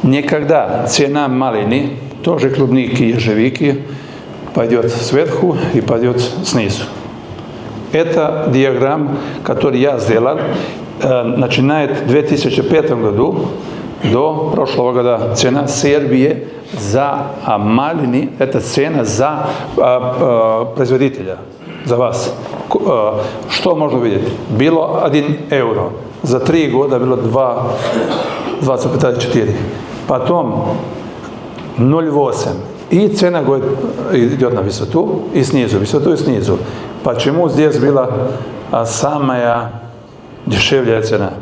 Никогда цена малины, тоже клубники и ежевики, пойдет сверху и пойдет снизу. Это диаграмма, которую я сделал, начинает в 2005 году до прошлого года. Цена Сербии за малины, это цена за производителя, за вас. Что можно видеть? Было 1 евро. За 3 года было 2,24. Потом 0,8. И цена идет на высоту и снизу, высоту и снизу. Почему здесь была самая дешевая цена?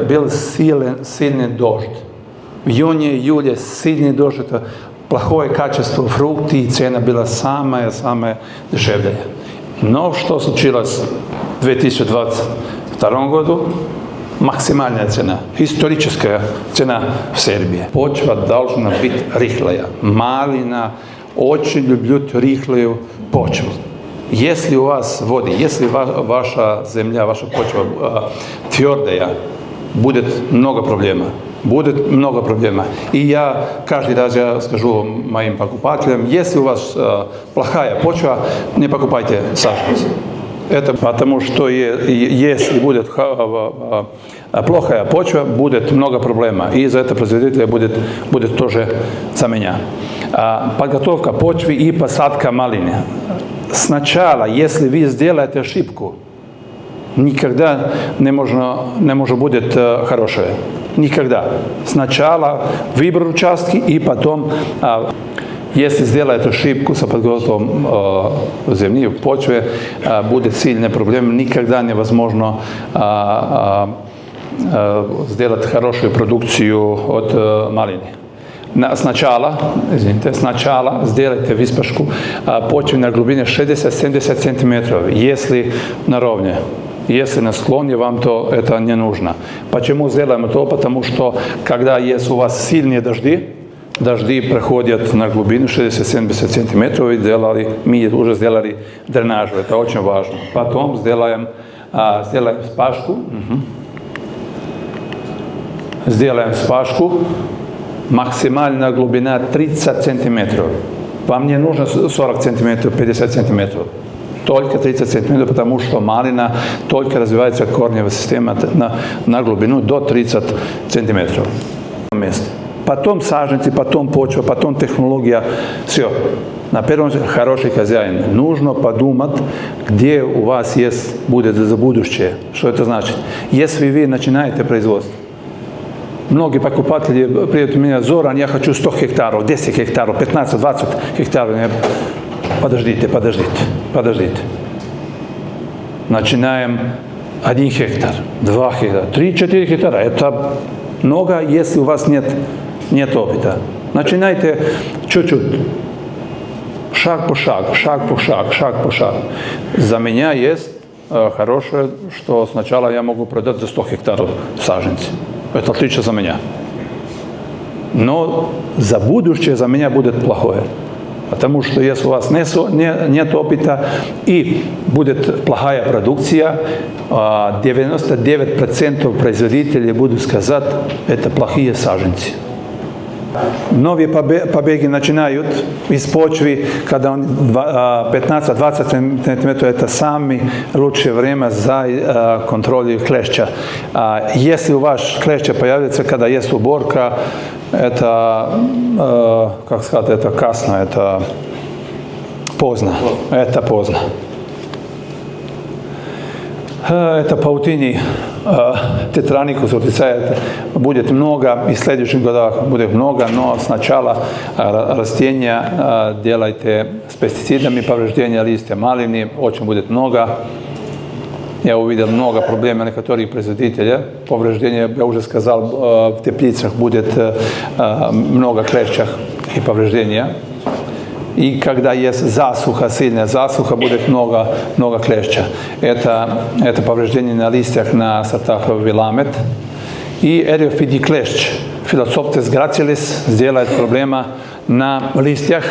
Был сильный дождь. В июне-июле сильный дождь, это плохое качество фруктов, и цена была самая дешевая. Но что случилось в 2022 году? Максимальная цена, историческая цена в Сербии. Почва должна быть рыхлая. Малина очень любит рыхлую почву. Если у вас воды, если ваша земля, ваша почва твердая, будет много проблем. Будет много проблем. И я каждый раз скажу моим покупателям, если у вас плохая почва, не покупайте саженцы. Это потому, что если будет плохая почва, будет много проблем. И из-за этого производителя будет тоже за меня. Подготовка почвы и посадка малины. Сначала, если вы сделаете ошибку, никогда не может быть хорошее. Никогда. Сначала выбор участки и потом, если сделаете ошибку с подготовкой земли, почвы, будет сильная проблема. Никогда невозможно сделать хорошую продукцию от малины. Сначала сделайте выспашку почвы на глубине 60-70 см, если на ровне. Если на склоне, вам то это не нужно. Почему сделаем это? Потому что, когда есть у вас сильные дожди проходят на глубину 60-70 см, и мы уже сделали дренаж, это очень важно. Потом сделаем вспашку. Сделаем вспашку. Максимальная глубина 30 см. Вам не нужно 40 см, 50 см. Только 30 см, потому что малина только развивается корневая система на глубину до 30 см. Потом саженцы, потом почва, потом технология. Все. На первом месте хороший хозяин. Нужно подумать, где у вас будет за будущее. Что это значит? Если вы начинаете производство, многие покупатели приедут меня: Зоран, я хочу 100 гектаров, 10 гектаров, 15, 20 гектаров. Подождите. Начинаем 1 гектар, 2 гектара, 3-4 гектара. Это много, если у вас нет опыта. Начинайте чуть-чуть. Шаг по шаг. За меня есть хорошее, что сначала я могу продать за 100 гектаров саженцы. Это отлично за меня. Но за будущее за меня будет плохое. Потому что если у вас нет опыта и будет плохая продукция, 99% производителей будут сказать, это плохие саженцы. Новые побеги начинают из почвы, когда 15-20 см, это самое лучшее время за контроль клеща. Если у вас клеща появится, когда есть уборка, это, как сказать, это касно, это поздно. Это паутини, тетраникус утекает, будет много, и в следующих годах будет много, но сначала растения делайте с пестицидами, повреждения листья малины, очень будет много. Я увидел много проблем у некоторых производителей. Повреждения, я уже сказал, в теплицах будет много клещей и повреждения. И когда есть засуха, сильная засуха, будет много клеща. Это повреждение на листьях на сортах виламет. i eriofidi klešč, Phylloxoptes gracilis, сделает проблема на листьях,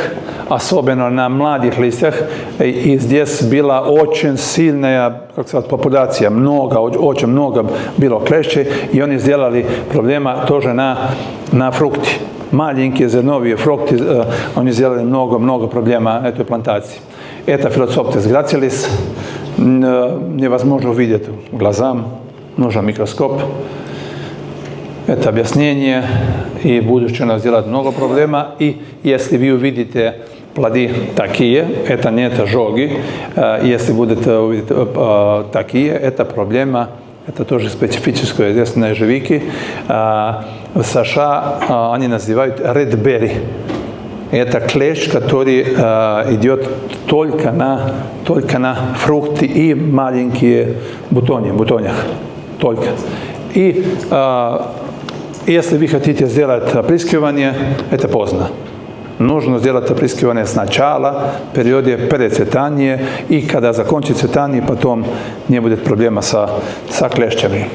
особенно на молодых листьях. И здесь была очень сильная, как сказать, популяция, очень много было клещей, и они сделали проблема тоже на фрукты. Маленькие зерновые фрукты, они сделали много проблем на этой плантации. Это Phylloxoptes gracilis, невозможно увидеть глазам, нужен микроскоп. Это объяснение, и в будущем сделать много проблем. И если вы увидите плоды такие, это не ожоги. Если будете увидеть такие, это проблема, это тоже специфическое известно ежевики. В США они называют red berry. Это клещ, который идет только на фрукты и маленькие бутонах. Только. И если вы хотите сделать опрыскивание, это поздно. Нужно сделать опрыскивание сначала, в периоде перецветания, и когда закончит цветание, потом не будет проблемы со клещами.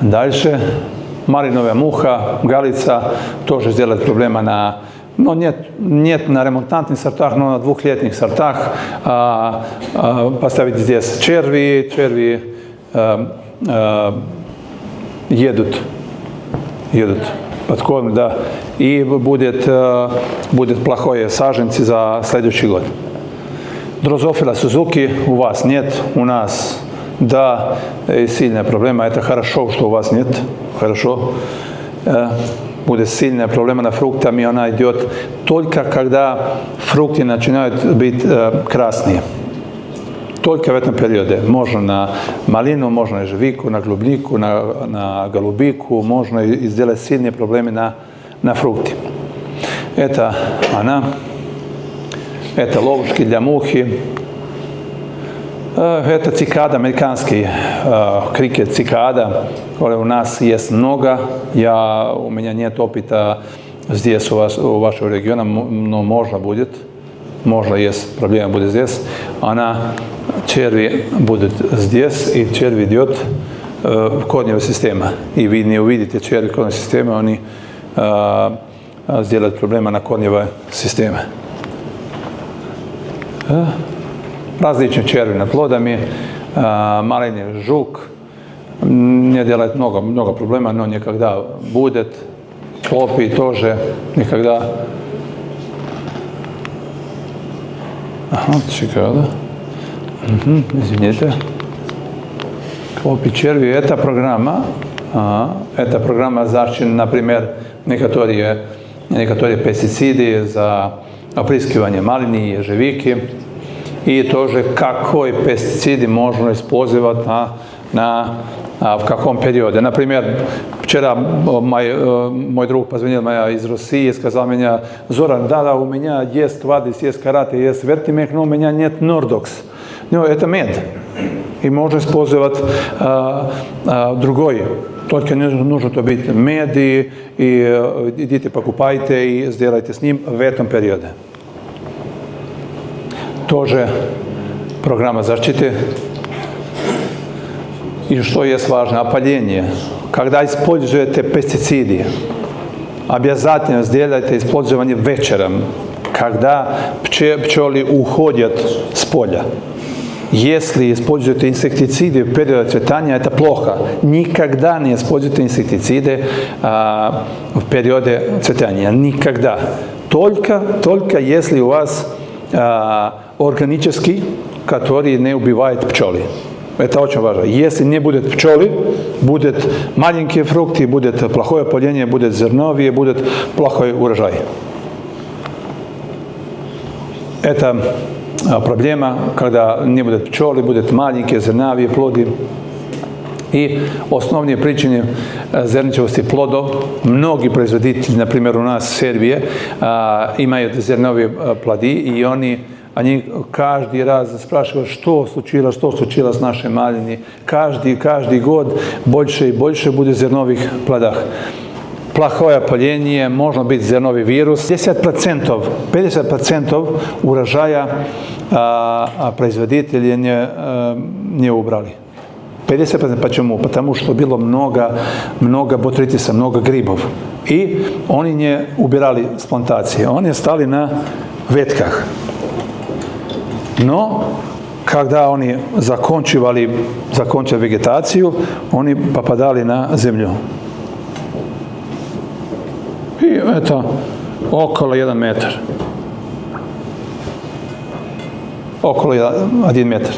Дальше. Малиновая муха, галица, тоже сделает проблема но нет на ремонтантных сортах, но на двухлетних сортах. Поставить здесь черви едут под корм, да, и будет плохое саженцы за следующий год. Дрозофила Сузуки у вас нет, у нас, да, сильная проблема. Это хорошо, что у вас нет, хорошо. Будет сильная проблема на фруктами, она идет только когда фрукты начинают быть красные. Только в этом периоде. Можно на малину, можно на ежевику, на клубнику, на голубику, можно сделать сильные проблемы на фрукты. Это она. Это ловушки для мухи. Это цикада, американский крикет цикада, который у нас есть много. У меня нет опыта здесь, у вашего региона, но можно будет. Можно есть, проблема будет здесь. Черви будут здесь, и черви идет в корневую систему. И вы не увидите черви в корневой системе, они сделают проблемы на корневой системе. Различные черви над плодами, малиновый жук, не делает много проблем, но никогда будет. Клопи тоже никогда. Чикада. Извините. Клопи, черви, это программа защиты, например, некоторые пестициды за опрыскивание малины, ежевики. И тоже какой пестицид можно использовать в каком периоде. Например, вчера мой друг позвонил из России и сказал мне: Зоран, да, у меня есть квадис, есть карате, есть вертимек, но у меня нет нордокс. Но это мед. И можно использовать другой. Только нужно быть мед, и идите покупайте и сделайте с ним в этом периоде. Тоже программа защиты. И что есть важно, опыление. Когда используете пестициды, обязательно сделайте использование вечером, когда пчелы уходят с поля. Если используете инсектициды в период цветания, это плохо. Никогда не используйте инсектициды в периоде цветания. Никогда. Только если у вас органический, который не убивает пчелы. Это очень важно. Если не будет пчелы, будут маленькие фрукты, будет плохое опыление, будет зерновье, будет плохой урожай. Это проблема, когда не будет пчелы, будут маленькие зерновые плоды. И основные причины зерничевости плодов. Многие производители, например, у нас в Сербии, имеют зерновые плоды, и они каждый раз спрашивают, что случилось с нашей малиной. Каждый год больше и больше будет зерновых плодов. Плохое опыление, может быть зерновый вирус. 50% урожая производители не убрали. 50%. Почему? Потому что было много ботритиса, много грибов. И oni не убирали с плантации, они стали на ветках. Но когда они закончили вегетацию, они попадали на землю. И это около 1 метр. Около 1 метр.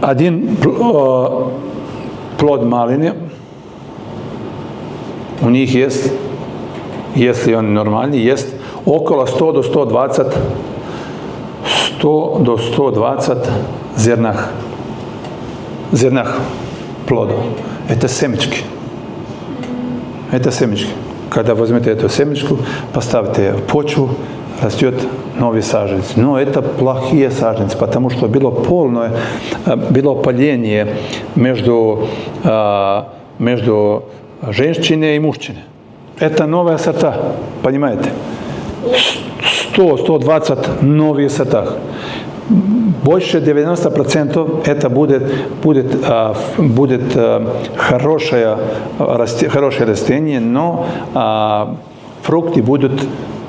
Один плод maline, u njih jest, если он нормальный, есть около 100 до 120 зернах плодов. Это семечки. Это семечки. Когда возьмете эту семечку, поставите в почву, растет новый саженец. Но это плохие саженцы, потому что было паление между женщиной и мужчиной. Это новые сорта, понимаете? 100-120 новые сорта. Больше 90% это будет хорошее растение, но фрукты будут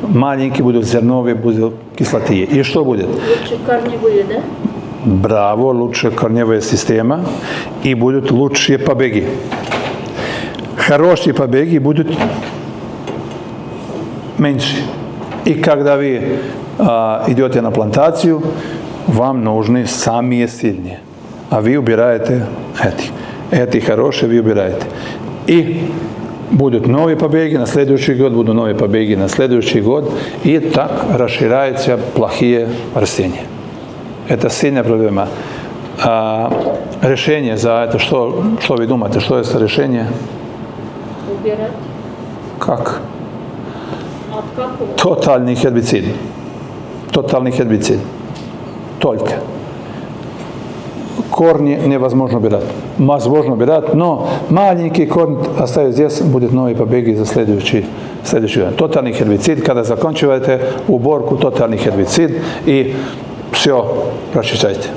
маленькие, будут зерновые, будут кислотные. И что будет? Лучше корни были, да? Браво, лучше корневая система и будут лучшие побеги. Хорошие побеги будут меньше. И когда вы идете на плантацию, вам нужны самые сильные. А вы убираете эти. Эти хорошие вы убираете. И будут новые побеги, на следующий год будут новые побеги, на следующий год. И так расширяются плохие растения. Это сильная проблема. Решение за это, что вы думаете, что это решение? Убирать. Как? От какого? Тотальный гербицид. Тотальный гербицид. Только. Корни невозможно убирать. Возможно убирать, но маленький корень оставить здесь, будет новые побеги за следующий год. Тотальный гербицид, когда заканчиваете уборку, тотальный гербицид и все прочищайте.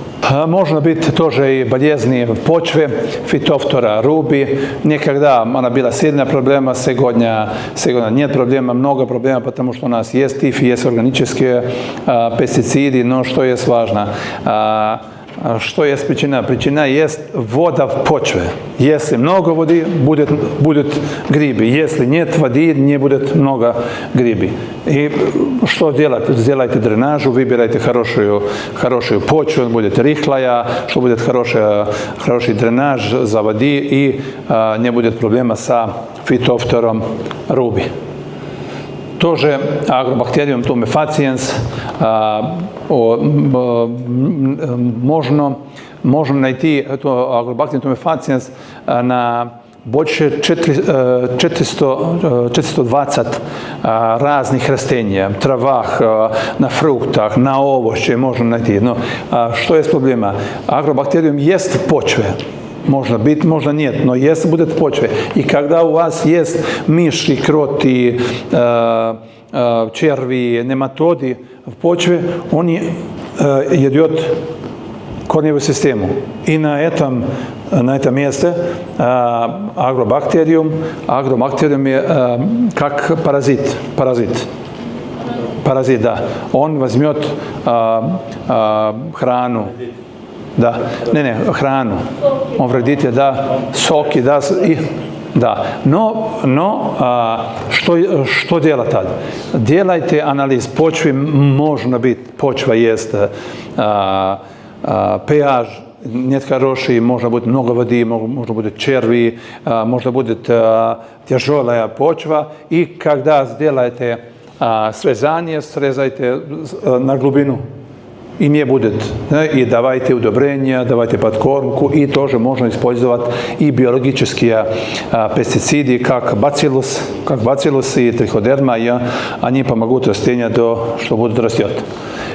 Можно быть тоже и болезни в почве, фитофтора руби. Никогда она была сильная проблема, сегодня нет проблемы, много проблем, потому что у нас есть ТИФ, есть органические пестициды, но что есть важно? Что есть причина? Причина есть вода в почве. Если много воды, будут грибы. Если нет воды, не будет много грибов. И что делать? Сделайте дренаж, выбирайте хорошую почву, будет рыхлая, что будет хороший дренаж за воды и не будет проблема с фитофтором руби. Тоже Agrobacterium tumefaciens можем найти эту Agrobacterium tumefaciens на больше 420 разных растений, травах, на фруктах, на овощах можно найти. Но что есть проблема? Agrobacterium есть в почве. Можно быть, можно нет, но если будет в почве. И когда у вас есть мыши, кроты, черви, нематоды в почве, они едят корневую систему. И на этом месте агробактериум как паразит, да. Он возьмет храну. Да, храну. Он вредитель, да, соки, да, да. Но что делать тогда? Делайте анализ почвы, можно быть, почва есть, pH нет хороший, можно будет много воды, можно будет черви, можно будет тяжелая почва. И когда сделаете срезание, срезайте на глубину. И не будет. И давайте удобрения, давайте подкормку. И тоже можно использовать и биологические пестициды, как бациллус и триходерма. И они помогут растению, что будет растет.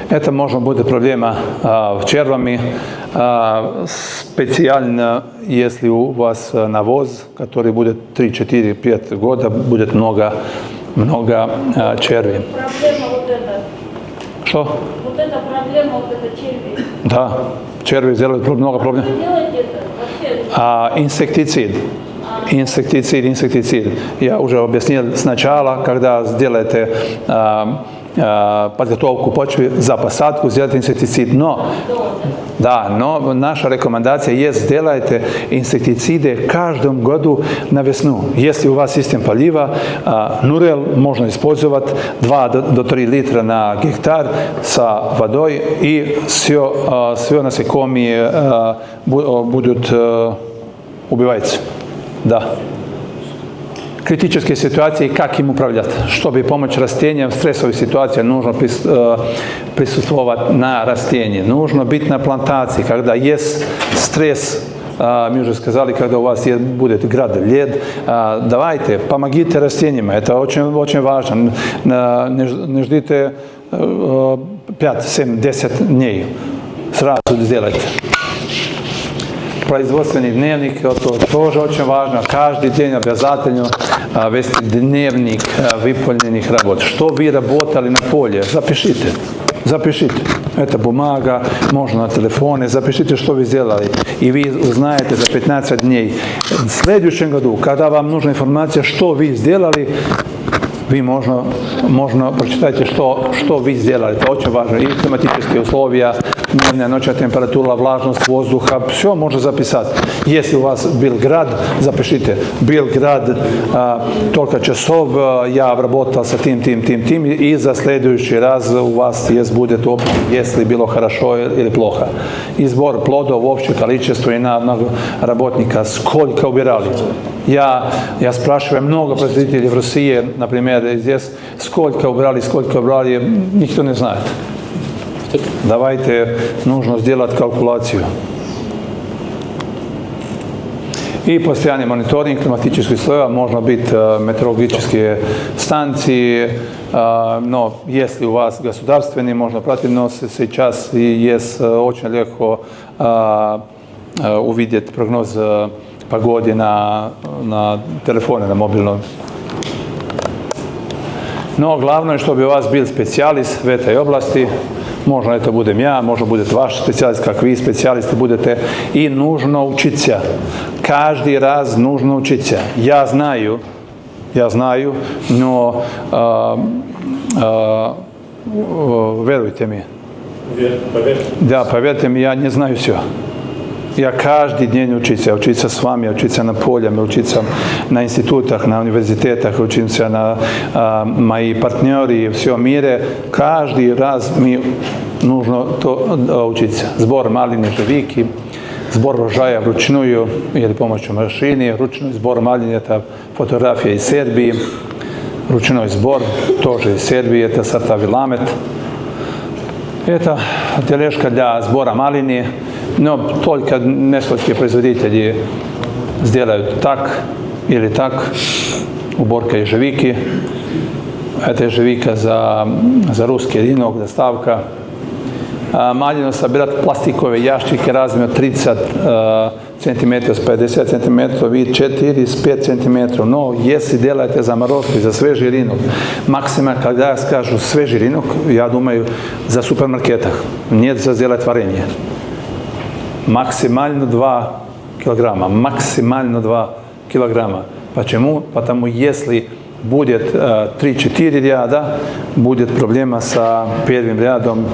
Это может быть проблема в червами. Специально, если у вас навоз, который будет 3-4-5 года, будет много червей. Проблема вот эта. Что? Вот эта проблема, вот это черви. Да, черви делают много проблем. Как вы делаете это? Вообще Инсектицид. Я уже объяснил сначала, когда сделаете подготовку почвы за посадку, сделайте инсектицид. Но наша рекомендация есть, сделайте инсектициды каждом году на весну. Если у вас система полива, Нурел можно использовать 2 до 3 литра на гектар с водой, и все насекомые будут убиваться. Да. Критические ситуации, как им управлять? Чтобы помочь растениям в стрессовой ситуации, нужно присутствовать на растении, нужно быть на плантации, когда есть стресс. Мы уже сказали, когда у вас будет град, лед, давайте, помогите растениям, это очень, очень важно. Не ждите 5, 7, 10 дней, сразу сделайте. Производственный дневник, это тоже очень важно. Каждый день обязательно вести дневник выполненных работ. Что вы работали на поле, запишите. Это бумага, можно на телефоне, запишите, что вы сделали. И вы узнаете за 15 дней. В следующем году, когда вам нужна информация, что вы сделали, вы можно прочитайте, что вы сделали. Это очень важно. И климатические условия, дневная, ночная температура, влажность воздуха, все можно записать. Если у вас был град, запишите. Был град, только часов я обработал с тем, и за следующий раз у вас будет опыт, если было хорошо или плохо. И сбор плодов, общее количество, и на одного работника, сколько убирали. Я спрашиваю много производителей в России, например, здесь, сколько убрали, никто не знает. Давайте, нужно сделать калькуляцию. И постоянный мониторинг климатических условий, можно быть метеорологические станции, но если у вас государственные, можно пратить, но сейчас есть очень легко увидеть прогноз погоды на телефоне, на мобильном. Но главное, чтобы у вас был специалист в этой области. Можно это будем я, можно будет ваш специалист, как вы специалисты будете. И нужно учиться. Каждый раз нужно учиться. Я знаю, но веруйте мне. Да, поверьте мне, я не знаю все. Я каждый день учиться с вами, учиться на поле, учиться на институтах, на университетах, учиться на мои партнеры в всем мире. Каждый раз мне нужно учиться. Сбор малины, ежевики, сбор урожая вручную или помощью машины, ручной сбор малины, это фотография из Сербии, ручной сбор тоже из Сербии, это сорта Виламет. Это тележка для сбора малины. Но только несколько производителей сделают так или так. Уборка ежевики. Это ежевика за русский рынок, доставка. Малину собирать пластиковые ящики размер 30 см с 50 см и 4 с 5 см. Но если делаете заморозки за свежий рынок, максимум, когда я скажу свежий рынок, я думаю за супермаркетах, нет за сделать варенье. Максимально 2 килограмма. Максимально 2 килограмма. Почему? Потому если будет 3-4 ряда, будет проблема с первым рядом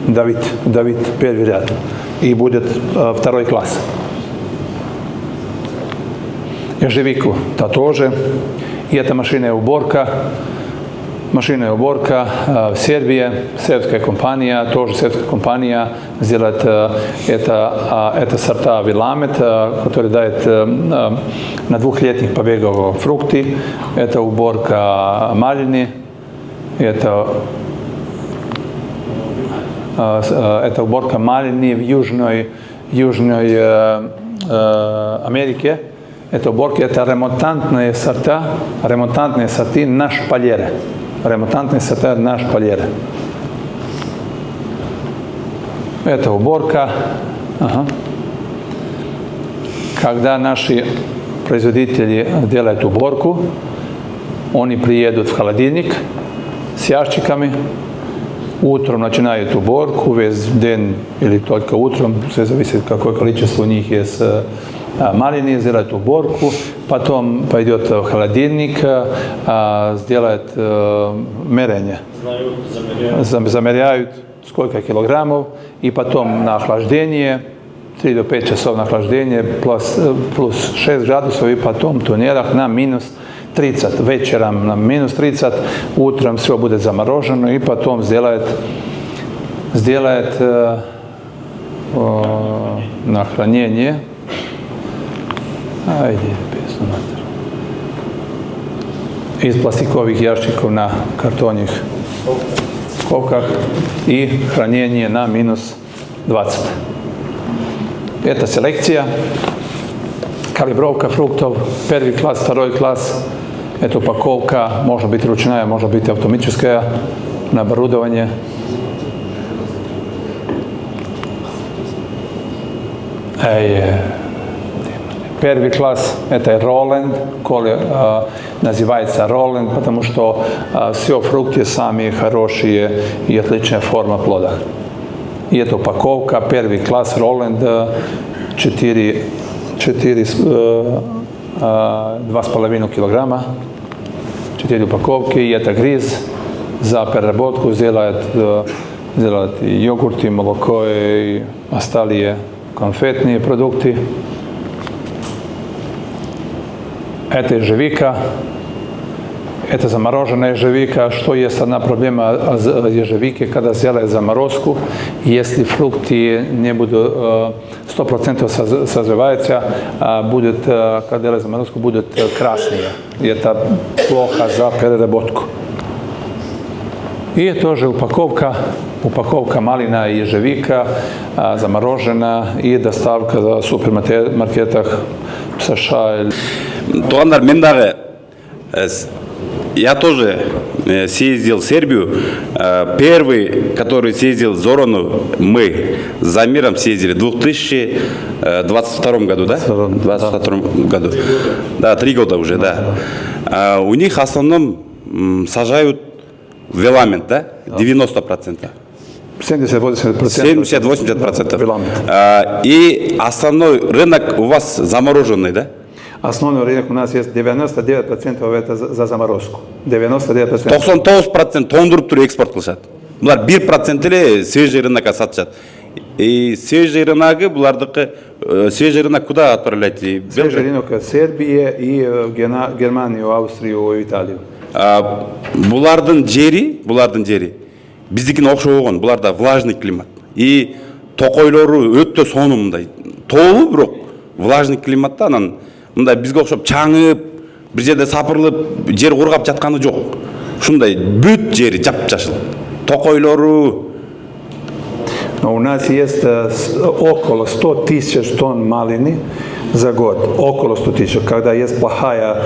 давить первый ряд. И будет второй класс. Ежевику то тоже. И это машинная уборка. Машинная уборка в Сербии, сербская компания, тоже сербская компания делает это сорта Виламет, который дает на 2-летних побегов фрукты. Это уборка малины, это уборка малины в Южной Америке. Это уборка, это ремонтантные сорты на шпалере. Ремонтантный сорта на шпалере. Это уборка. Ага. Когда наши производители делают уборку, они приедут в холодильник с ящиками, Utrом начинают уборку, весь день или только утром, все зависит, какое количество у них есть малины, сделают уборку, потом пойдет в холодильник, сделает мерение. Замеряют, сколько килограммов, и потом на охлаждение, 3 до 5 часов на охлаждение, плюс 6 градусов, и потом в туннелях на минус 30, вечером на минус 30, утром все будет заморожено, и потом сделает на хранение. Из пластиковых ящиков на картонных ковках и хранение на минус 20. Это селекция, калибровка фруктов, первый класс, второй класс. Это упаковка, может быть ручная, может быть автоматическая, на оборудование. Первый класс – это Roland, называется Roland, потому что все фрукты самые хорошие и отличная форма плода. И это упаковка, первый класс Roland, 2,5 килограмма, 4 упаковки, и это гриз за переработку, сделает йогурты, молоко и остальные конфетные продукты. Это ежевика, это замороженная ежевика. Что есть одна проблема ежевики, когда сделают заморозку, если фрукты не будут 100% созреваются, будет, когда делают заморозку, будут красные. И это плохо за переработку. И тоже упаковка малина и ежевика, заморожена, и доставка в супермаркетах в США. Тугандар, мен дағы, я тоже съездил в Сербию. Первый, который съездил в Зорону, мы с Замиром съездили в 2022 году, да? В 2022 году. Да, 3 года уже, да. У них в основном сажают веламент, да? 90%. 70-80%. И основной рынок у вас замороженный, да? Основной рынок у нас есть 99% это за заморозку. 99%. 99% тоңдырып тұрып экспорт қылышады. Бұлар 1% еле свежий рынокқа сатышады. И свежий рыногы, бұлардықы свежий рынок куда отправляете? Свежий рынок Сербия и Германию, Австрию и Италию. Бұлардың жері біздікін оқшау болған. Бұларда влажный климат. И тоқойлары өтті соны мұндай. Толы бірақ влажный климатта анан мында бізге оқшап чаңып, бір жерде сапырылып, жер қорғап жатқаны жоқ. Шундай бүт жері жап-жашыл. Тоқойлары. Но у нас есть около 100 тысяч тонн малины за год. Около 100 тысяч. Когда есть плохая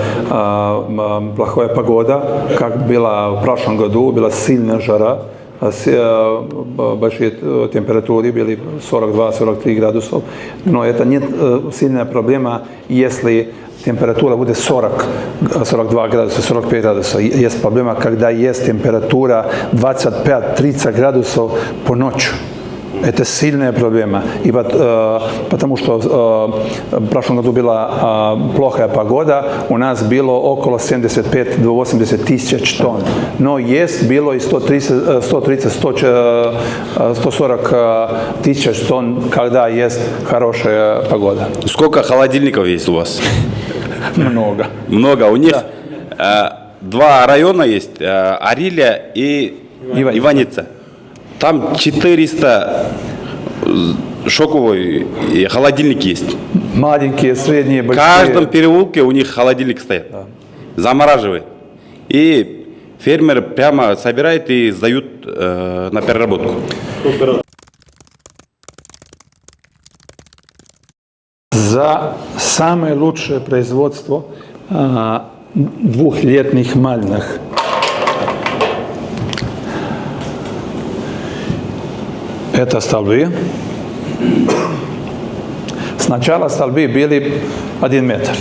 погода, как было в прошлом году, была сильная жара, большие температуры были 42-43 градусов. Но это не сильная проблема, если температура будет 42 градуса, 45 градусов. Есть проблема, когда есть температура 25-30 градусов по ночи. Это сильная проблема, и потому что в прошлом году была плохая погода, у нас было около 75-80 тысяч тонн, но было и 130-140 тысяч тонн, когда есть хорошая погода. Сколько холодильников есть у вас? Много. Много. У них два района есть, Арилия и Иваница. Там 400 шоковый холодильник есть. Маленькие, средние, большие. В каждом переулке у них холодильник стоит. Да. Замораживает. И фермеры прямо собирают и сдают на переработку. За самое лучшее производство двухлетних мальных. Это столбы. Сначала столбы были 1 метр.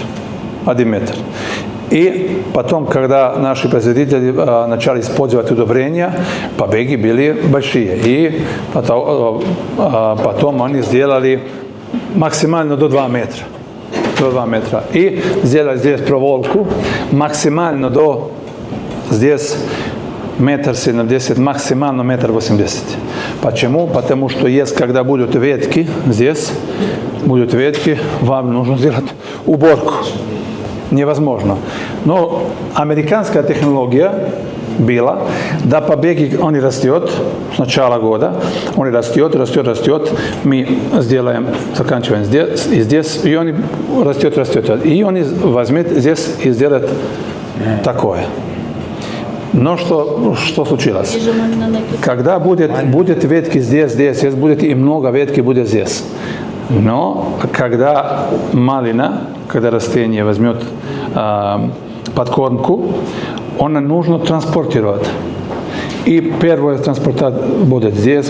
И потом, когда наши производители начали использовать удобрения, побеги были большие. И потом они сделали максимально до 2 метра. До 2 метра. И сделали здесь проволоку максимально до здесь 1,70 м, максимально 1,80 м. Почему? Потому что если когда будут ветки, здесь будут ветки, вам нужно сделать уборку. Невозможно. Но американская технология была, да побеги, он растет с начала года, он растет, мы сделаем, заканчиваем здесь, и здесь, и он растет. И он возьмет здесь и сделает такое. Но что случилось? Когда будет ветки здесь будет и много ветки будет здесь. Но когда малина, когда растение возьмет подкормку, она нужно транспортировать. И первая транспортация будет здесь.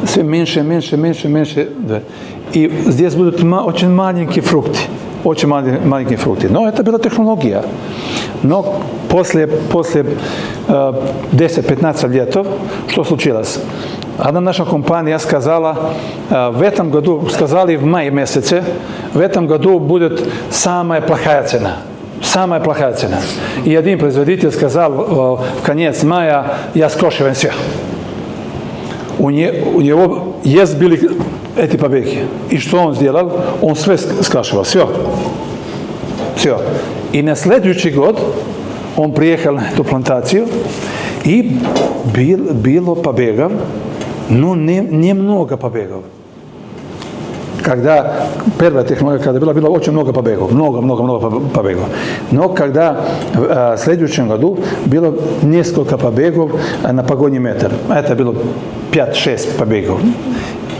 Все меньше. Да. И здесь будут очень маленькие фрукты. Но это была технология. Но после 10-15 лет, что случилось? Одна наша компания сказала, в этом году, сказали в мае месяце, в этом году будет самая плохая цена. Самая плохая цена. И один производитель сказал в конец мая, я скошиваю все. У него есть были эти побеги. И что он сделал? Он все скашивал. Все. И на следующий год он приехал на эту плантацию, и было побегов, но немного побегов. Когда первая технология, когда было очень много побегов, много побегов. Но когда в следующем году было несколько побегов на погоне метр, это было 5-6 побегов.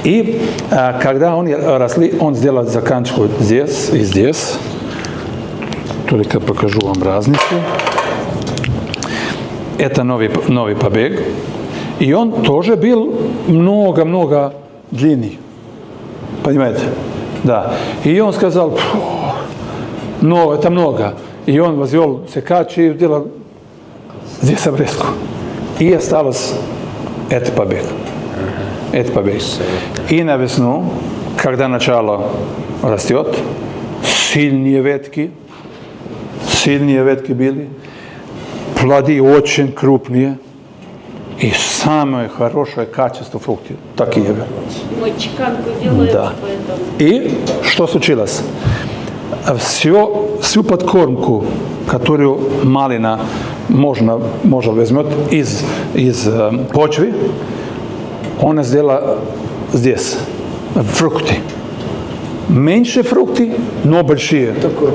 И когда они росли, он сделал заканчивать здесь и здесь. Только покажу вам разницу. Это новый побег. И он тоже был много длинный. Понимаете? Да. И он сказал, но это много. И он возвел секач и сделал здесь обрезку. И осталось этот побег. И на весну, когда начало растет, сильные ветки были, плоды очень крупные, и самое хорошее качество фруктов такие. Мы чеканку делаем, Да. поэтому. И что случилось? Всю подкормку, которую малина можно возьмет из почвы, она сделала здесь фрукты. Меньше фрукты, но большие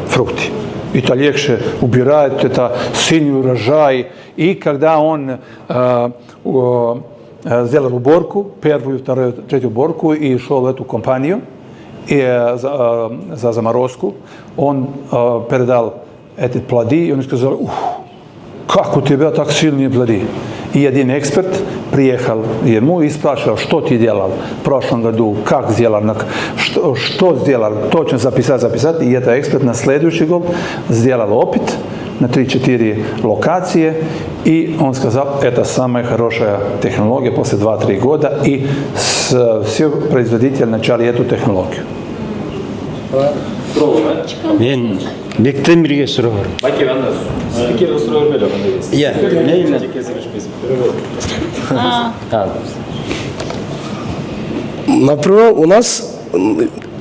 фрукты. Это легче убирает, это сильный урожай. И когда он сделал уборку, первую, вторую, третью уборку, и шел в эту компанию за заморозку, он передал эти плоды, и он сказал, как у тебя так сильные плоды. И один эксперт приехал ему и спрашивал, что ты делал в прошлом году, как сделал, что сделал, точно записать. И этот эксперт на следующий год сделал опыт на 3-4 локации, и он сказал, это самая хорошая технология после 2-3 года, и все производители начали эту технологию. Мен бектен бирге суроо бар. Баке анда бекеге суроо бербейле кандай кезде. Иә, мен Жеке сөйлөшпөйсүз. Например, у нас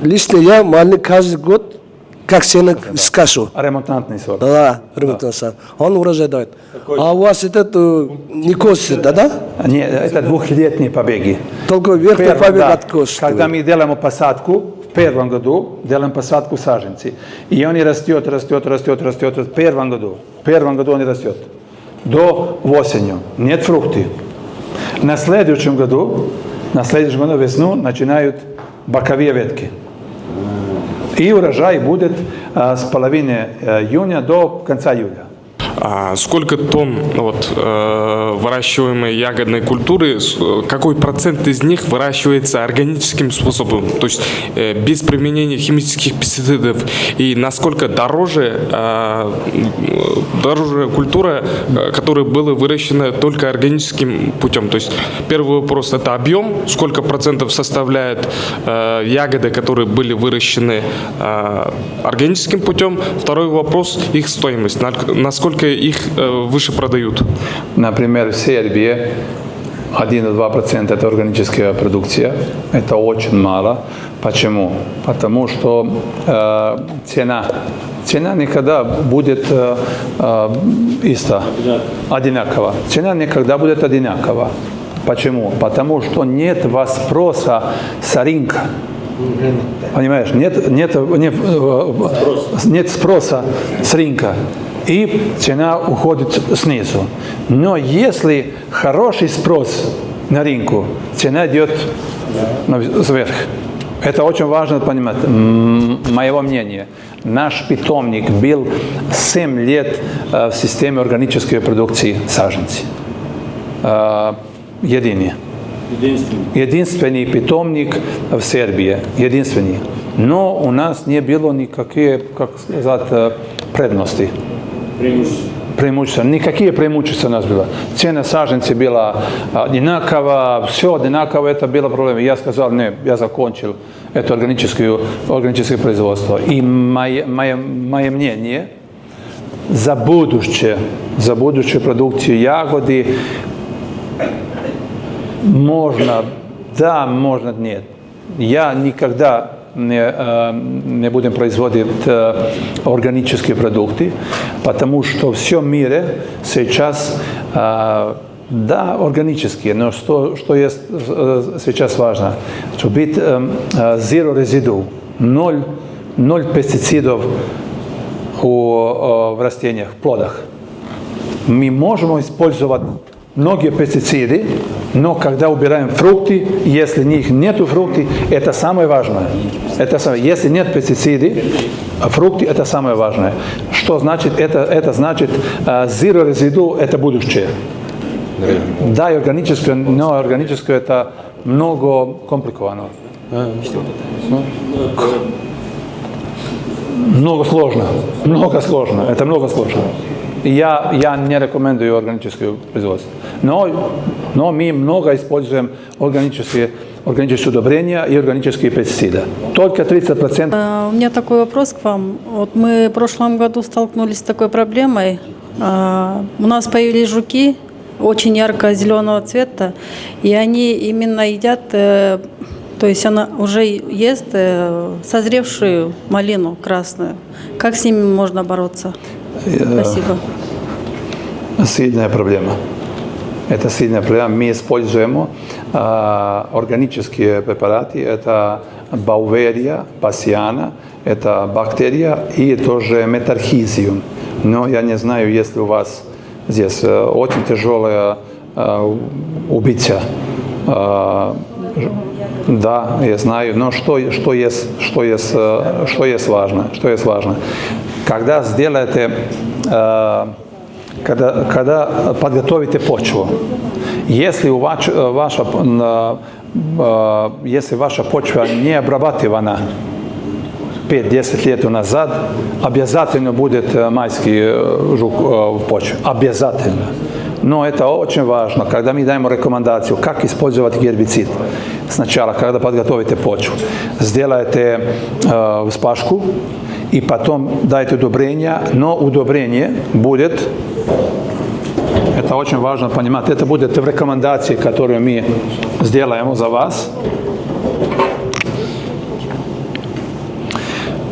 лично я маленький каждый год как сено скашу. Ремонтантный сорт. Да, ремонтный сорт. Он урожай дает. А у вас этот не косит, да? Нет, это 2-летние побеги. Только верхний побег от косит. Когда мы делаем посадку, в первом году делаем посадку саженцы. И он растет в первом году. В первом году он растет. До осени. Нет фрукты. На следующем году весну начинают боковые ветки. И урожай будет с половины июня до конца июля. Сколько тонн выращиваемой ягодной культуры, какой процент из них выращивается органическим способом, то есть без применения химических пестицидов, и насколько дороже культура, которая была выращена только органическим путем. То есть первый вопрос — это объем, сколько процентов составляет ягоды, которые были выращены органическим путем. Второй вопрос — их стоимость, насколько их выше продают. Например, в Сербии 1-2% это органическая продукция. Это очень мало. Почему? Потому что цена никогда будет одинакова. Цена никогда будет одинакова. Почему? Потому что нет спроса с рынка. Понимаешь? Нет спроса с рынка. И цена уходит снизу. Но если хороший спрос на рынку, цена идет вверх. Это очень важно понимать. Моего мнения. Наш питомник был 7 лет в системе органической продукции саженцев. Единственный питомник в Сербии. Единственный. Но у нас не было никаких, предностей. Преимущества. Никакие преимущества у нас было. Цена саженцев была одинакова, все одинаково, это было проблема. Я сказал, нет, я закончил это органическое производство. И мое мнение, за будущее продукцию ягоды можно, да, можно, нет. Я никогда не будем производить органические продукты, потому что в всем мире сейчас, да, органические, но что есть сейчас важно, чтобы быть zero residue, ноль пестицидов в растениях, в плодах. Мы можем использовать многие пестициды, но когда убираем фрукты, если них нету фруктов, это самое важное. Если нет пестицидов, фрукты это самое важное. Что значит? Это значит zero residue это будущее. Да, и органическое, но органическое это много компликовано. Много сложно. Это много сложно. Я не рекомендую органическое производство. Но мы много используем органические удобрения и органические пестициды. Только 30%. У меня такой вопрос к вам. Вот мы в прошлом году столкнулись с такой проблемой. У нас появились жуки очень ярко-зеленого цвета, и они именно едят, то есть она уже ест созревшую малину красную. Как с ними можно бороться? Спасибо. Сильная проблема. Это сильная проблема. Мы используем органические препараты. Это бауверия, пассиана, это бактерия и тоже метархизиум. Но я не знаю, если у вас здесь очень тяжелая убийца. Да, я знаю. Но что есть важно? Когда сделаете, когда подготовите почву, если ваша почва не обрабатывана 5-10 лет назад, обязательно будет майский жук в почве. Обязательно. Но это очень важно, когда мы даем рекомендацию, как использовать гербицид. Сначала, когда подготовите почву, сделайте вспашку, и потом дайте удобрение, но удобрение будет, это очень важно понимать, это будет в рекомендации, которую мы сделаем за вас.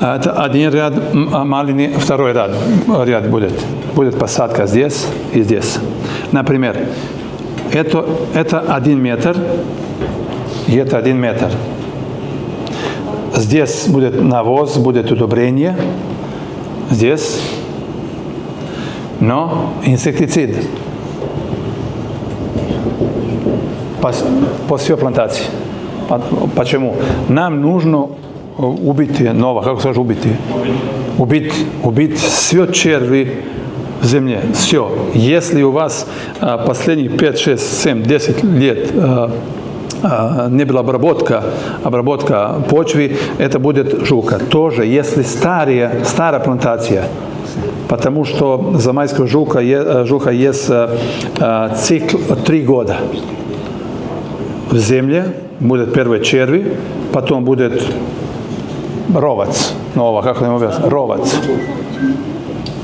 Это один ряд малины, второй ряд будет. Будет посадка здесь и здесь. Например, это 1 метр, и это 1 метр. Здесь будет навоз, будет удобрение. Здесь. Но инсектицид. По всей плантации. Почему? Нам нужно убить все черви в земле. Все. Если у вас последних 5, 6, 7, 10 лет не была обработка почвы, это будет жука. Тоже, если старая плантация, потому что замайского жука есть цикл 3 года. В земле будет первый черви, потом будет ровац. Как он его ровац.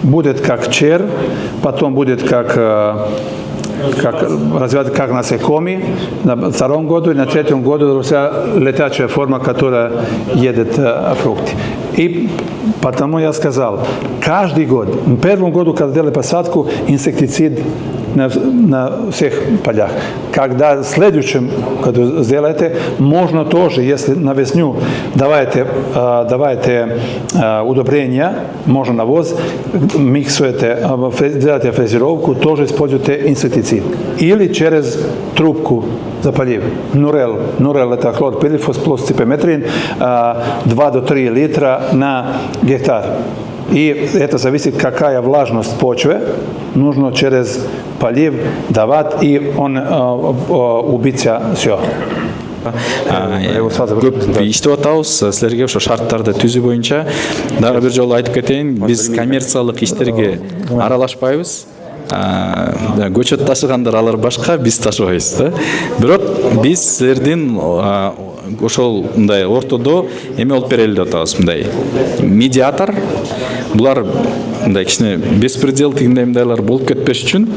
Будет как червь, потом будет развиваться как насекомые на втором году, и на третьем году вся летячая форма, которая едет фрукты. И потому я сказал, каждый год, в первом году, когда делали посадку, инсектицид на всех полях. Когда в следующем году сделаете, можно тоже, если на весну давайте удобрения, можно навоз, миксуете, делаете фрезеровку, тоже используйте инсектицид. Или через трубку за полив. Нурел это хлорпирифос плюс ципометрин, 2 до 3 литра на гектар. И это зависит, какая влажность почвы, нужно через полив давать, и он убиться все. Көп иштеп атабыз. Силерге ошо шарттарды түзүү боюнча дагы бир жолу айтып кетейин, биз коммерциялык иштерге аралашпайбыз. Көчөт ташыгандар алар башка, биз ташыбайбыз да. Бирок биз силердин ошол мындай ортодо эме болуп берели деп атабыз, мындай медиатор. Булар мындай кичине беспредел тигиндейлер болуп кетпеш үчүн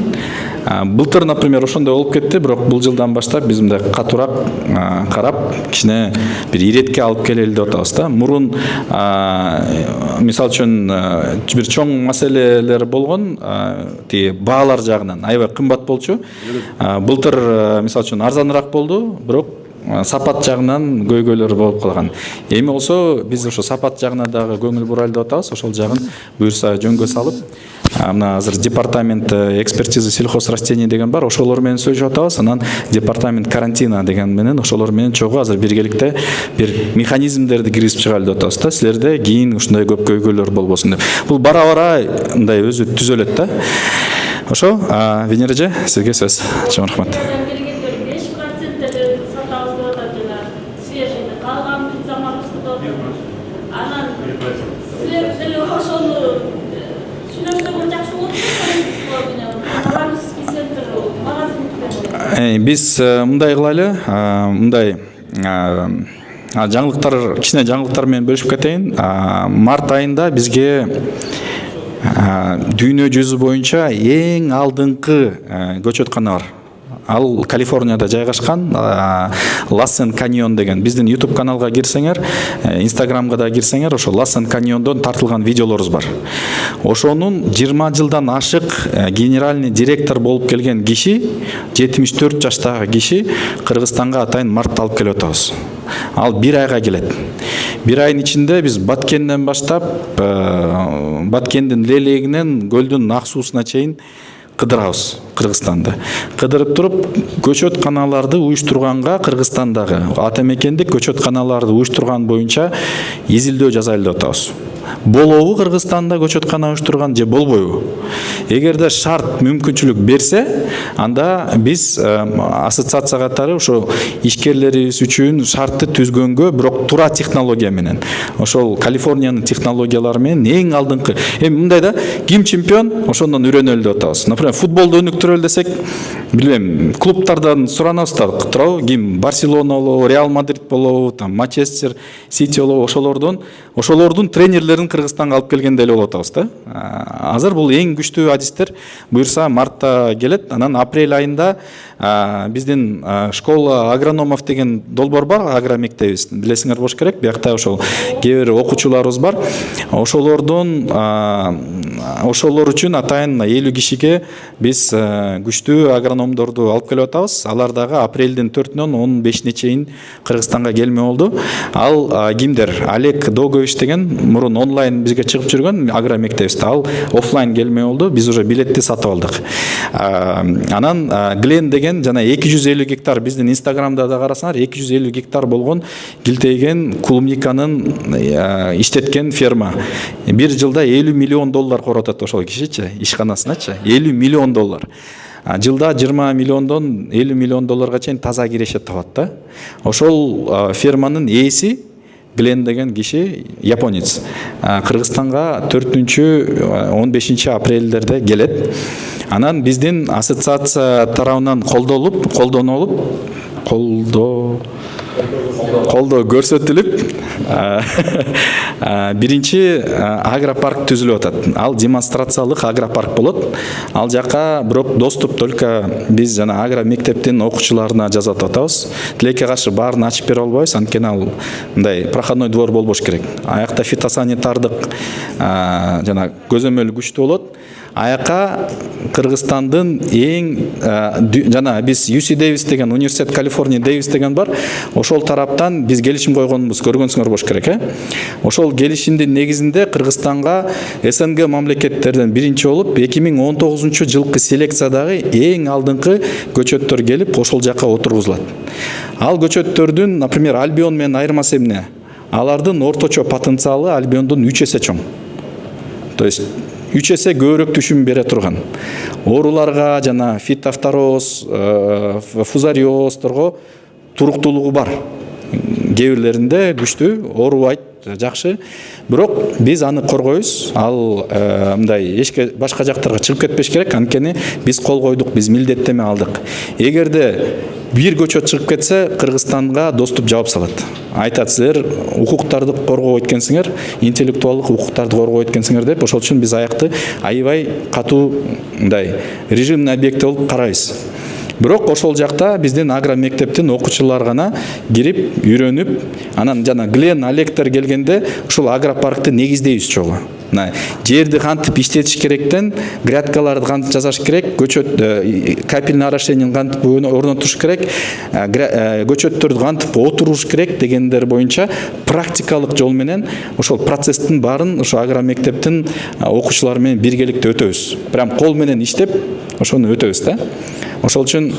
былтыр, например, ошондой болуп кетти, бирок бул жылдан баштап биз мындай катуураак карап, кичине бир иретке алып келели деп атабыз да. Мурун мисалы үчүн бир чоң маселелер болгон, тиги баалар жагынан аябай кымбат болчу. Былтыр мисалы үчүн арзаныраак болду, бирок сапат жагынан көйгөйлөр болуп калган. Эми болсо биз ошо сапат жагына дагы көңүл бурайлы деп атабыз. Ошол жагын буюрса жөнгө салып, мына азыр департамент экспертиза сельхозрастений деген бар, ошолор менен сөйлөшүп атабыз. Анан департамент карантина деген менен ошолор менен чогуу азыр биргеликте бир механизмдерди киргизип чыгалы деп атабыз да. Силерде кийин ушундай көп көйгөйлөр болбосун деп. Бул бара-бара мындай өзү түзөлөт да. Ошо, Венера эже, сизге сөз. Чоң рахмат. Биз мындай кылайлы, мындай жаңылыктар, кичине жаңылыктар менен бөлүшүп кетейин. Март айында бизге дүйнө жүзү боюнча эң алдыңкы көчөткана бар. Ал Калифорнияда жайгашкан, Лассен каньон деген. Биздин YouTube каналга кирсеңер, Instagramга да кирсеңер, ошо Лассен каньондон тартылган видеолорубуз бар. Ошонун 20 жылдан ашык генеральный директор болуп келген киши, 74 жаштагы киши Кыргызстанга атайын мартта алып келип атабыз. Ал 1 айга келет. 1 айдын ичинде биз Баткенден баштап, Баткендин лелегинен көлдүн ак суусуна чейин кыдырабыз Кыргызстанда. Кыдырып туруп, көчөтканаларды уюштурганга Кыргызстандагы ата мекендик көчөтканаларды уюштурган боюнча изилдөө жасайлы деп атабыз. Болобу Кыргызстанда көчөткана уюштурган же болбойбу? Эгерде шарт мүмкүнчүлүк берсе, анда биз ассоциация катары ошо ишкерлерибиз үчүн шартты түзгөнгө, бирок туура технология менен, ошол Калифорниянын технологиялары менен эң алдыңкы. Эми мындай да, ким чемпион, ошондон үйрөнөлү деп атабыз. Например, футболду өнүктүрөлү десек, билбейм, клубтардан суранабыз да, туурабы, ким Барселона болобу, Реал Мадрид болобу, там Манчестер Сити болобу, ошолордун тренерлерин Кыргызстанга алып келгенде эле болуп атабыз да. Азыр бул эң күчтүү адистер буюрса мартта келет. Анан апрель айында биздин школа агрономов деген долбоор бар, агромектебиз. Билесиңер болуш керек. Биякта ошол кээ бир окуучуларыбыз бар. Ошолор үчүн атайын 50 кишиге биз күчтүү агрономдорду алып келип атабыз. Алар дагы апрелдин 4-нөн 15-ине чейин Кыргызстанга келме болду. Ал кимдер? Олег Догович деген мурун онлайн бизге чыгып жүргөн агромектебизде. Ал офлайн келме болду. Биз уже билетти сатып алдык. Анан Глен деген килтейген жана 250 гектар биздин Инстаграмда да карасаңар 250 гектар болгон килтейген клубниканын иштеткен ферма. Бир жылда 50 миллион доллар коротот ошол кишичи, ишканасыначы 50 миллион доллар. Жылда 20 миллиондон 50 миллион долларга чейин таза кирешет табат да. Ошол ферманын ээси Глен деген киши японец. Кыргызстанга 4-15 апрелдерде келет. Анан биздин ассоциация тарабынан колдоо көрсөтүлүп биринчи агропарк түзүлүп атат. Ал демонстрациялык агропарк болот. Ал жака бирок доступ только биз жана агро мектептин окуучуларына жазып атабыз. Тилекке каршы баарын ачып бере албайбыз, анткени ал мындай проходной двор болбош керек. Аякта фитосанитардык жана көзөмөл күчтүү болот. Аяка Кыргызстандын эң жана биз UC Davis деген университет, Калифорния Davis деген бар. Ошол тараптан биз келишим койгонбуз, көргөнсүңөр болуш керек, Ошол келишимдин негизинде Кыргызстанга СНГ мамлекеттерден биринчи болуп 2019-жылкы селекциядагы эң алдыңкы көчөттөр келип ошол жака отургузулат. Ал көчөттөрдүн, например, Альбион менен айырмасы эмне? Алардын орточо потенциалы Альбиондон 3 эсе чоң. То есть 3 эсе көбүрөөк түшүм бере турган. Ооруларга жана фитофтороз, фузариозторго туруктуулугу бар. Кээ бирлеринде күчтүү, оорубайт, жакшы. Бирок биз аны коргойбуз. Ал мындай эчке башка жактарга чыгып кетпеш керек, анткени биз кол койдук, биз милдеттеме алдык. Эгерде бир көчөт чыгып кетсе, Кыргызстанга доступ жаап салат. Айтат, силер укуктарды коргоо эткенсиңер, интеллектуалдык укуктарды коргоо эткенсиңер деп, ошол үчүн биз аякты аябай катуу мындай режимный объект болуп карайбыз. Бирок ошол жакта биздин агро мектептин окуучулары гана кирип, үйрөнүп, анан жана Глен Алектер келгенде ушул агропаркты негиздейбиз чогуу. Жерди кантип иштетиш керектен, грядкаларды кантип жасаш керек, көчөт капельный орошениени кантип орнотуш керек, көчөттөрдү кантип отуруш керек дегендер боюнча практикалык жол менен ошол процесстин баарын ошо агро мектептин окуучулары менен биргеликте өтөбүз. Прям кол менен иштеп, ошону өтөбүз да. Ошол үчүн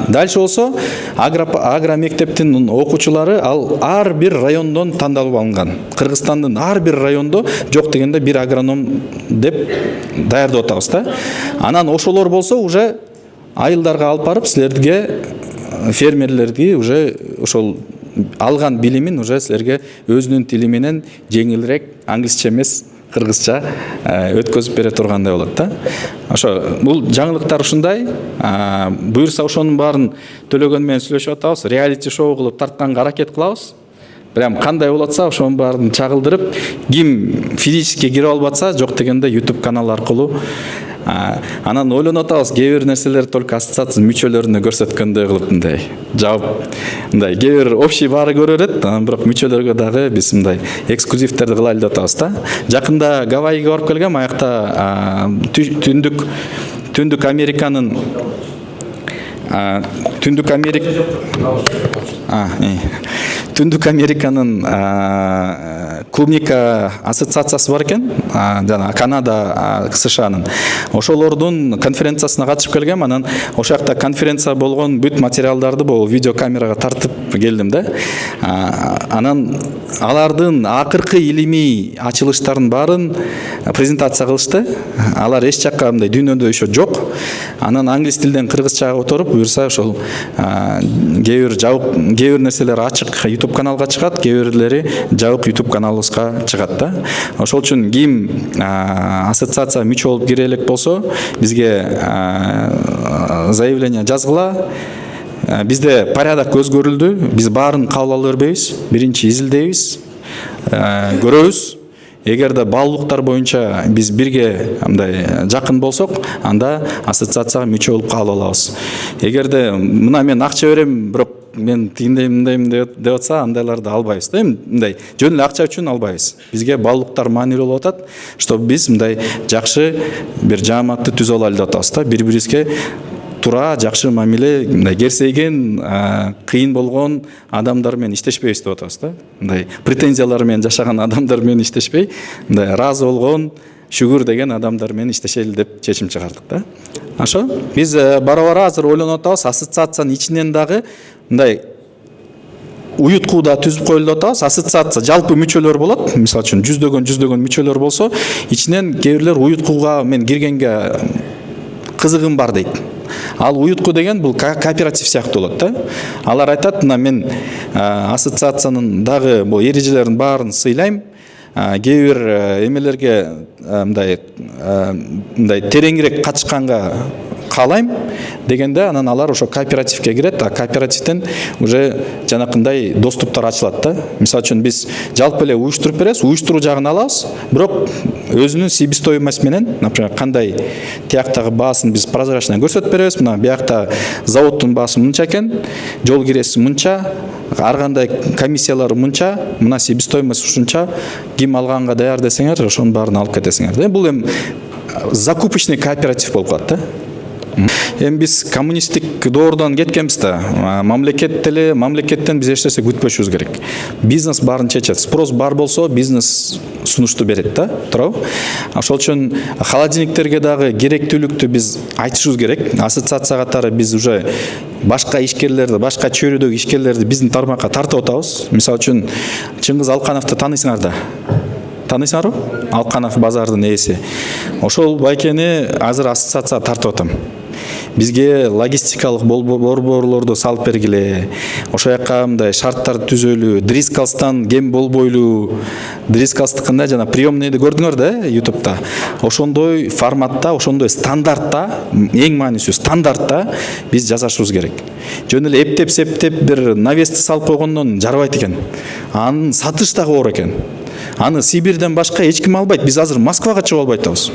дальше болсо агро мектептин окуучулары ал ар бир райондон тандалып алынган. Кыргызстандын ар бир райондо жок дегенде бир агроном деп даярдап атабыз да. Анан ошолор болсо уже айылдарга алып барып силерге фермерлерди уже ошол алган билимин уже силерге өзүнүн тили менен жеңилирээк, англисче эмес, кыргызча өткөзүп бере тургандай болот да. Ошо бул жаңылыктар ушундай. Буюрса ошонун баарын төлөгөн менен сүйлөшүп атабыз. Реалити шоу кылып тартканга аракет кылабыз. Прям кандай болуп атса ошонун баарын чагылдырып, ким физически кире алып атса, жок дегенде YouTube канал аркылуу анан ойлонуп атабыз, кээ бир нерселер только ассоциация мүчөлөрүнө көрсөткөндөй кылып мындай жаап, мындай кээ бир общий баары көрө берет, анан бирок мүчөлөргө дагы биз мындай эксклюзивтерди кылайлы деп атабыз да. Жакында Гавайиге барып келгем, аякта Түндүк Американын клубника ассоциациясы бар экен, жана Канада, США-нын. Ошолордун конференциясына катышып келгем, анан ошол жакта конференция болгон бүт материалдарды бул видеокамерага тартып келдим да. Анан алардын акыркы илимий ачылыштарын баарын презентация кылышты. Алар эч жакка мындай дүйнөдө еще жок. Анан англис тилден кыргызчага отуруп, буюрса ошол кээ бир нерселер ачык YouTube каналга чыгат, кээ бирлери жабык YouTube каналыбызга чыгат да. Ошол үчүн ким ассоциация мүчө болуп кире элек болсо, бизге заявление жазгыла. Бизде порядок өзгөрүлдү. Биз баарын кабыл ала бербейбиз. Биринчи изилдейбиз, көрөбүз. Эгерде баалуулуктар боюнча биз бирге мындай жакын болсок, анда ассоциацияга мүчө болуп кабыл алабыз. Эгерде мына мен акча берем, бирок мен тигиндейм деп атса, андайларды албайбыз да. Мындай жөн эле акча үчүн албайбыз. Бизге баалуулуктар маани болуп атат, чтобы биз мындай жакшы бир жааматты түзө алайлы деп атабыз да. Бири-бирибизге тура жакшы мамиле, мындай керсейген, кыйын болгон адамдар менен иштешпейбиз деп атабыз да. Мындай претензиялар менен жашаган адамдар менен иштешпей, мындай ыраазы болгон, шүгүр деген адамдар менен иштешели деп чечим чыгардык да. Ошо биз бара азыр ойлонуп атабыз, ассоциациянын ичинен дагы мындай уюткуу да түзүп коелу деп атабыз. Ассоциация жалпы мүчөлөр болот. Мисалы үчүн жүздөгөн мүчөлөр болсо, ичинен кээ бирлер уюткууга мен киргенге кызыгым бар дейт. Ал уюткуу деген бул кооператив сыяктуу болот да. Алар айтат, мына мен ассоциациянын дагы бул эрежелерин баарын сыйлайм. Кээ бир эмелерге мындай тереңирээк катышканга каалайм дегенде, анан алар ошо кооперативке кирет, а кооперативден уже жанакындай доступтар ачылат да. Мисалы үчүн биз жалпы эле уюштуруп беребиз, уюштуруу жагын алабыз, бирок өзүнүн себестоимость менен, например, кандай тияктагы баасын биз прозрачно көрсөтүп беребиз. Мына биякта заводдун баасы мынча экен, жол киреси мынча, ар кандай комиссиялары мынча, мына себестоимость ушунча, ким алганга даяр десеңер, ошонун баарын алып кетесиңер. Бул эми закупочный кооператив болуп калат да. Эми биз коммунисттик доордон кеткенбиз да. Мамлекеттен биз эч нерсе күтпөшүбүз керек. Бизнес баарын чечет. Спрос бар болсо, бизнес сунушту берет да, туурабы? Ошол үчүн холодильниктерге дагы керектүүлүктү биз айтышыбыз керек. Ассоциация катары биз уже башка ишкерлерди, башка чөйрөдөгү ишкерлерди биздин тармакка тартып атабыз. Мисалы үчүн Чыңгыз Алкановду тааныйсыңар да. Тааныйсыңарбы? Алканов базардын ээси. Ошол байкени азыр ассоциация тартып атам. Бизге логистикалык борборлорду салып бергиле. Ошол жака мындай шарттар түзөлү, дрискалстан кем болбойлу. Дрискалстыкында жана приемныйды көрдүңөр да, YouTube'да. Ошондой форматта, ошондой стандартта, эң маанисүү стандартта биз жасашыбыз керек. Жөн эле эптеп-септеп бир навести салып койгондон жарабайт экен. Анын сатыш дагы оор экен. Аны Сибирден башка эч ким албайт. Биз азыр Москвага чыга албай атабыз.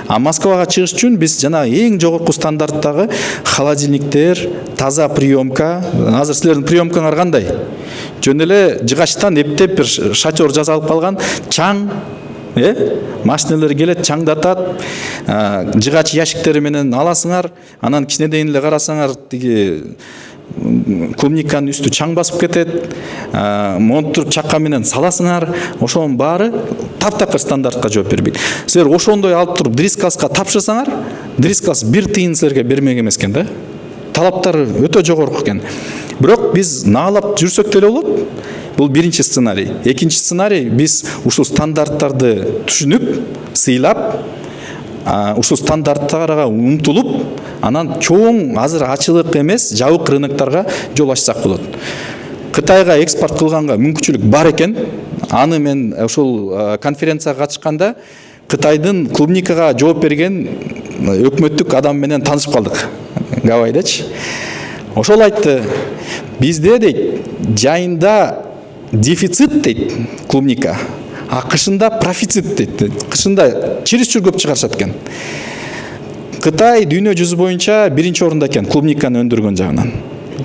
А Москвага чыгыш үчүн биз жана эң жогорку стандарттагы холодильниктер, таза приемка. Азыр силердин приемкаңар кандай? Жөн эле жыгачтан эптеп бир шатер жасалып калган чаң, машиналар келет, чаңдатат, жыгач ящиктери менен аласыңар, анан кичинеден эле карасаңар тиги клубниканын үстү чаң басып кетет, монтур чакка менен саласыңар, ошонун баары таптакыр стандартка жооп бербейт. Силер ошондой алып туруп дрискалска тапшырсаңар, дрискалс бир тыйын силерге бермек эмес экен да. Талаптары өтө жогорку экен. Бирок биз наалап жүрсөк деле болот. Бул биринчи сценарий. Экинчи сценарий, биз ушул стандарттарды түшүнүп, сыйлап, ушул стандарттарга умтулуп, анан чоң азыр ачылык эмес, жабык рыноктарга жол ачсак болот. Кытайга экспорт кылганга мүмкүнчүлүк бар экен. Аны мен ушул конференцияга катышканда Кытайдын клубникага жооп берген өкмөттүк адам менен таанышып калдык. Гавайдачы. Ошол айтты, бизде дейт, жайында дефицит дейт клубника, а кышында профицит дейт. Кышында чересчур көп чыгарышат экен. Кытай дүйнө жүзү боюнча биринчи орунда экен клубниканы өндүргөн жагынан.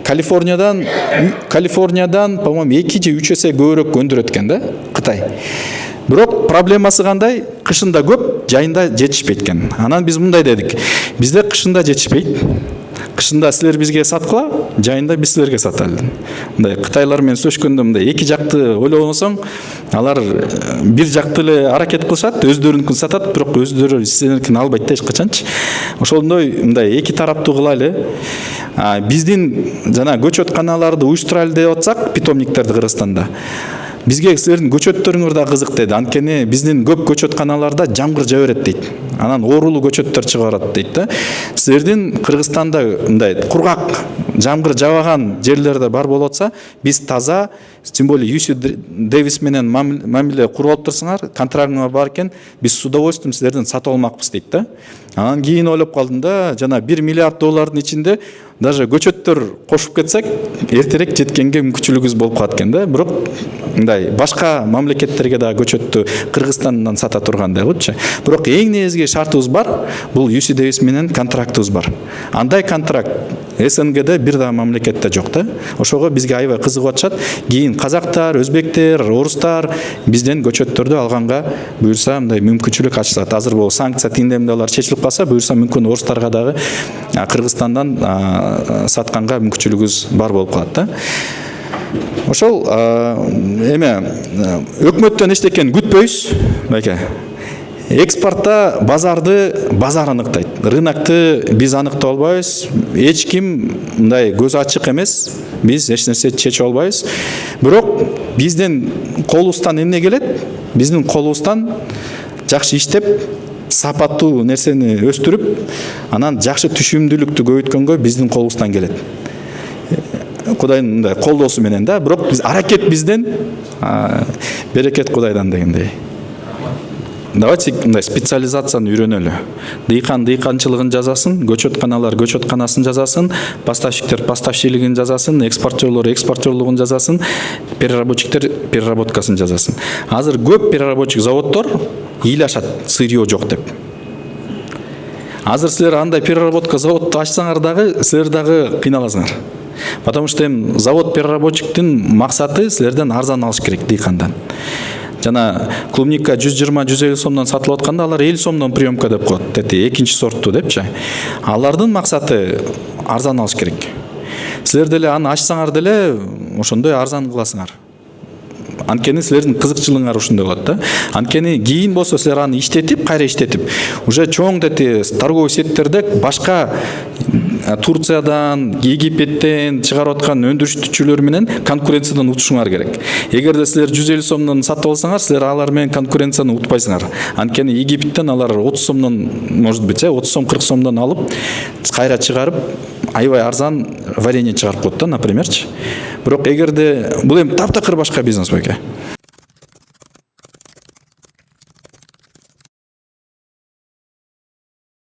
Калифорниядан, по-моему, 2 же 3 эсе көбүрөөк өндүрөт экен да Кытай. Бирок проблемасы кандай? Кышында көп, жайында жетишпейт экен. Анан биз мындай дедик. Бизде кышында жетишпейт. Кышында силер бизге саткыла, жайында биз силерге саталы. Мындай Кытайлар менен сөзгөндө мындай эки жакты ойлонсоң, алар бир жакты эле аракет кылышат, өздөрүнүкүн сатат, бирок өздөрү силердикин албайт да эч качанчы. Ошондой мындай эки тараптуу кылайлы. Биздин жана көчөт каналарды уюштурайлы деп атсак, питомниктерди Кыргызстанда. Бизге силердин көчөттөрүңөр да кызык дейт. Анткени биздин көп көчөт каналарда жамгыр жаа берет дейт. Анан оорулуу көчөттөр чыга барат дейт да. Силердин Кыргызстанда мындай кургак, жамгыр жабаган жерлерде бар болуп атса, биз таза, тем более UC Davis менен мамиле куруп алып турсаңар, контрактыңар бар экен, биз с удовольствием силерден сатып алмакпыз дейт да. Анан кийин ойлоп калдым да, жана $1 миллиард ичинде даже көчөттөр кошуп кетсек, эртерээк жеткенге мүмкүнчүлүгүбүз болуп калат экен да. Бирок мындай башка мамлекеттерге да көчөттү Кыргызстандан сата тургандай болчу. Бирок эң негизги шартыбыз бар, бул UC Davis менен контрактыбыз бар. Андай контракт СНГде бир да мамлекетте жок да. Ошого бизге аябай кызыгып атышат. Кийин казактар, өзбектер, орустар бизден көчөттөрдү алганга буюрса мындай мүмкүнчүлүк ачылат. Азыр бул санкция тиңдемдалар чечилип калса, буюрса мүмкүн орустарга дагы Кыргызстандан сатканга мүмкүнчүлүгүбүз бар болуп калат да. Ошол эме өкмөттөн эчтекени күтпөйбүз, байке. Экспортта базар аныктайт. Рынокты биз аныктай албайбыз. Эч ким мындай көз ачык эмес. Биз эч нерсе чече албайбыз. Бирок бизден колубуздан эмне келет? Биздин колубуздан жакшы иштеп, сапаттуу нерсени өстүрүп, анан жакшы түшүмдүүлүктү көбөйткөнгө биздин колубуздан келет. Кудайдын мындай колдоосу менен да, бирок биз аракет бизден, берекет Кудайдан дегендей. Давайте мындай специализацияны үйрөнөлү. Дыйкан дыйканчылыгын жазасын, көчөтканалар көчөтканасын жазасын, поставщиктер поставщийлигин жазасын, экспортерлор экспорттерлугун жазасын, переработчиктер переработкасын жазасын. Азыр көп переработчик заводдор ыйлашат, сырье жок деп. Азыр силер андай переработка заводду ачсаңар дагы, силер дагы кыйналасыңар. Потому что завод переработчиктин максаты силерден арзан алыш керек дыйкандан. Жана клубника 120-150 сомдон сатылып атканда алар 50 сомдон приемка деп коет. Тети экинчи сортту депчи. Алардын максаты арзан алыш керек. Силер деле аны ачсаңар деле ошондой арзан кыласыңар. Анткени силердин кызыкчылыгыңар ушундай болот да. Анткени кийин болсо силер аны иштетип, кайра иштетип, уже чоң дети торговый сеттерде башка Турциядан, Египеттен чыгарып аткан өндүрүштүүчүлөр менен конкуренциядан утушуңар керек. Эгерде силер 150 сомдон сатып алсаңар, силер алар менен конкуренцияны утпайсыңар. Анткени Египтен алар 30 сомдон, может быть, 30 сом, 40 сомдон алып, кайра чыгарып, аябай арзан варенье чыгарып коет да, напримерчи. Бирок эгерде бул эми таптакыр башка бизнес беке.